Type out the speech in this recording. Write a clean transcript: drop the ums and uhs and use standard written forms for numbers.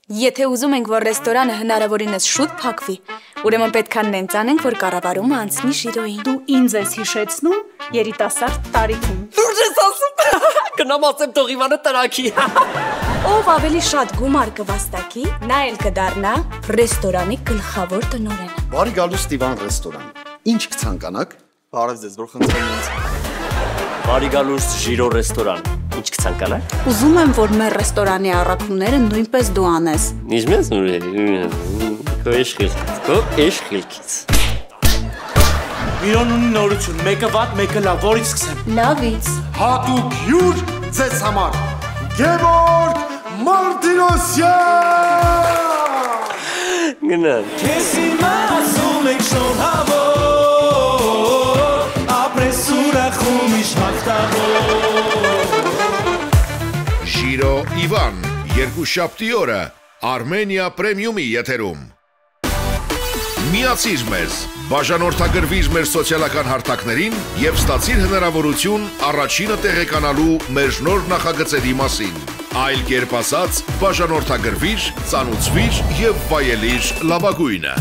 Եթե ուզում ենք, որ ռեստորանը հնարավորինս շուտ փակվի, ուրեմն պետք է նենց անենք, որ կառավարումը անցնի Ժիրոյին։ Դու ինձ ես հիշեցնում երիտասարդ տարիքին։ Լուրջ ես ասում։ Գնամ ասեմ թող Իվանը տրակի։ Ով ավելի շատ գումար կվաստակի, նա էլ կդառնա ռեստորանի գլխավոր տնօրենը։ Բարի գալուստ Իվան ռեստորան։ Ինչ կցանկանաք։ Բարև ձեզ, որ խնդրեմ ինձ։ Բարի գալուստ Ժիրո ռեստորան։ Ինչ կցանկանաք։ Ուզում եմ, որ մեր ռեստորանի առաքումները նույնպես դու անես։ Նիժմես նուրի։ Քո իշխիլքից։ Իրոն ունի նորություն, մեկը վատ, մեկը լավ, որից սկսեմ։ Լավից։ Հատուկ հյուր ձեզ համար։ Գևորգ Մարտիրոսյան։ Գնան։ Քեզ հիմա ասում եք շոհավոր, ապրես ուրախում իշմախտավոր։ Ժիրո Իվան, երկուշաբթի օրը Արմենիա պրեմիումի եթերում։ Միացիր մեզ, բաժանորդագրվիր մեր սոցիալական հարթակներին և ստացիր հնարավորություն առաջինը տեղեկանալու մեր նոր նախագծերի մասին։ Այլ կերպ ասած, բաժանորդագրվիր, ծանուցվիր և վայելիր լավագույնը։